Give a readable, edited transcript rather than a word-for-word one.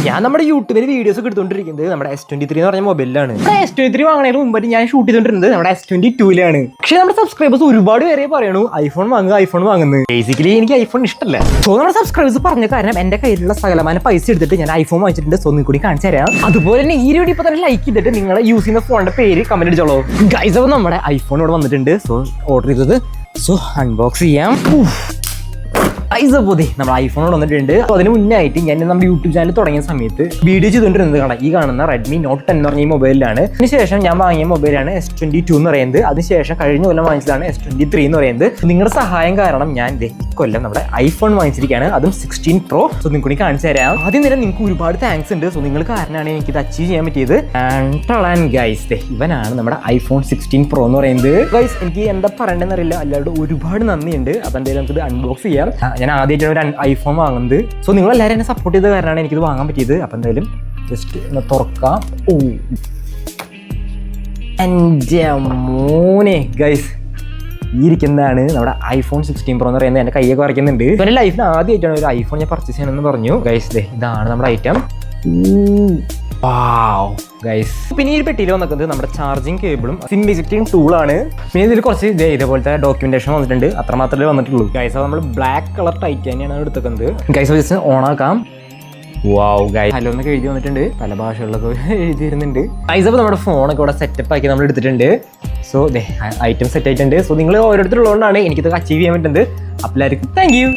ഞാൻ നമ്മുടെ യൂട്യൂബിൽ വീഡിയോസ് ഒക്കെ എടുത്തുകൊണ്ടിരിക്കുന്നത് നമ്മുടെ S23 എന്ന് പറഞ്ഞ മൊബൈലിലാണ്. S23 വാങ്ങുന്നതിന് മുമ്പ് ഞാൻ ഷൂട്ട് ചെയ്തുകൊണ്ടിരുന്നത് നമ്മുടെ S22 പക്ഷേ നമ്മുടെ സബ്സ്ക്രൈബേഴ്സ് ഒരുപാട് പേരെ പറയണു ഐഫോൺ വാങ്ങുന്നത്. ബേസിക്കലി എനിക്ക് ഐഫോൺ ഇഷ്ടമല്ല. സോ നമ്മുടെ സബ്സ്ക്രൈബേഴ്സ് പറഞ്ഞ കാരണം എന്റെ കയ്യിലുള്ള സകലമാന പൈസ എടുത്തിട്ട് ഞാൻ ഐഫോൺ വാങ്ങിച്ചിട്ടുണ്ട്. സോ കൂടി കാണിച്ചു തരാം. അതുപോലെ തന്നെ ഈ വീഡിയോ ഇപ്പൊ തന്നെ ലൈക്ക് ചെയ്തിട്ട് നിങ്ങൾ യൂസ് ചെയ്യുന്ന ഫോണിന്റെ പേര് കമന്റ് അടിച്ചോളൂ. ഗൈസ്, അപ്പോൾ നമ്മുടെ ഐഫോൺ ഇവിടെ വന്നിട്ടുണ്ട്. സോ ഓർഡർ ചെയ്തത് അൺബോക്സ് ചെയ്യാം. നമ്മുടെ ഐഫോൺ വന്നിട്ടുണ്ട്. അപ്പോൾ അതിന് മുന്നായിട്ട് ഞാൻ നമ്മുടെ യൂട്യൂബ് ചാനൽ തുടങ്ങിയ സമയത്ത് വീഡിയോ ചെയ്തുകൊണ്ടിരുന്നത് കാണാം. ഈ കാണുന്ന റെഡ്മി നോട്ട് 10 എന്ന് പറഞ്ഞ ഈ മൊബൈലിലാണ്. അതിനുശേഷം ഞാൻ വാങ്ങിയ മൊബൈലാണ് S22 എന്ന് പറയുന്നത്. അതിനുശേഷം കഴിഞ്ഞ കൊല്ലം വാങ്ങിച്ചതാണ് S23 എന്ന് പറയുന്നത്. നിങ്ങളുടെ സഹായം കാരണം ഞാൻ കൊല്ലം നമ്മുടെ ഐഫോൺ വാങ്ങിച്ചിരിക്കുകയാണ്, അതും 16 Pro. സോ നിങ്ങൾക്ക് കൂടി കാണിച്ചു തരാം. ആദ്യം തന്നെ നിങ്ങൾക്ക് ഒരുപാട് താങ്ക്സ് ഉണ്ട്. സോ നിങ്ങൾ കാരണമാണ് എനിക്ക് ഇത് അച്ചീവ് ചെയ്യാൻ പറ്റിയത്. ഗൈസ്, ഇവനാണ് നമ്മുടെ ഐഫോൺ 16 Pro എന്ന് പറയുന്നത്. ഗൈസ്, എനിക്ക് എന്താ പറയണ്ടെന്ന് അറിയില്ല, അല്ലാണ്ട് ഒരുപാട് നന്ദിയുണ്ട്. അപ്പം എന്തായാലും നമുക്കിത് അൺബോക്സ് ചെയ്യാം. ഞാൻ ആദ്യമായിട്ടാണ് ഒരു ഐഫോൺ വാങ്ങുന്നത്. സോ നിങ്ങൾ എല്ലാവരും എന്നെ സപ്പോർട്ട് ചെയ്ത കാരണമാണ് എനിക്കിത് വാങ്ങാൻ പറ്റിയത്. അപ്പം എന്തായാലും ജസ്റ്റ് ഒന്ന് തുറക്കാം. എൻ്റെ മോനെ ഗൈസ്, ഈ ഇരിക്കുന്നതാണ് നമ്മുടെ ഐഫോൺ 16 Pro എന്ന് പറയുന്നത്. എൻ്റെ കൈയൊക്കെ വരയ്ക്കുന്നുണ്ട്. എൻ്റെ ലൈഫിൽ ആദ്യമായിട്ടാണ് ഒരു ഐഫോൺ ഞാൻ പർച്ചേസ് ചെയ്യണമെന്ന് പറഞ്ഞു. ഗൈസ്, ഇതാണ് നമ്മുടെ ഐറ്റം. ഗൈസ്, പിന്നെ ഈ പെട്ടിയിൽ വന്നിട്ടുണ്ട് നമ്മുടെ ചാർജിങ് കേബിളും സിം വിസിറ്റിംഗ് ടൂളാണ്. പിന്നെ ഇതിൽ കുറച്ച് ഇതേപോലത്തെ ഡോക്യുമെന്റേഷൻ വന്നിട്ടുണ്ട്. അത്ര മാത്രമേ വന്നിട്ടുള്ളൂ. ഗൈസ്, അത് നമ്മൾ ബ്ലാക്ക് കളർ ടൈറ്റാനിയാണ് എടുത്തേക്കുന്നത്. ഗൈസ്, ജസ്റ്റ് ഓൺ ആക്കാം. ഗൈസ്, ഹലോ എന്നൊക്കെ എഴുതി വന്നിട്ടുണ്ട്. പല ഭാഷകളിലൊക്കെ എഴുതി വരുന്നുണ്ട്. ഗൈസ്, അപ്പോൾ നമ്മുടെ ഫോണൊക്കെ ഇവിടെ സെറ്റപ്പ് ആക്കി നമ്മൾ എടുത്തിട്ടുണ്ട്. സോ ഐറ്റം സെറ്റ് ആയിട്ടുണ്ട്. സോ നിങ്ങൾ ഓരോരുത്തരുള്ളതുകൊണ്ടാണ് എനിക്കിത് അച്ചീവ് ചെയ്യാൻ പറ്റുന്നത്. അപ്പോൾ എല്ലാവർക്കും താങ്ക് യു.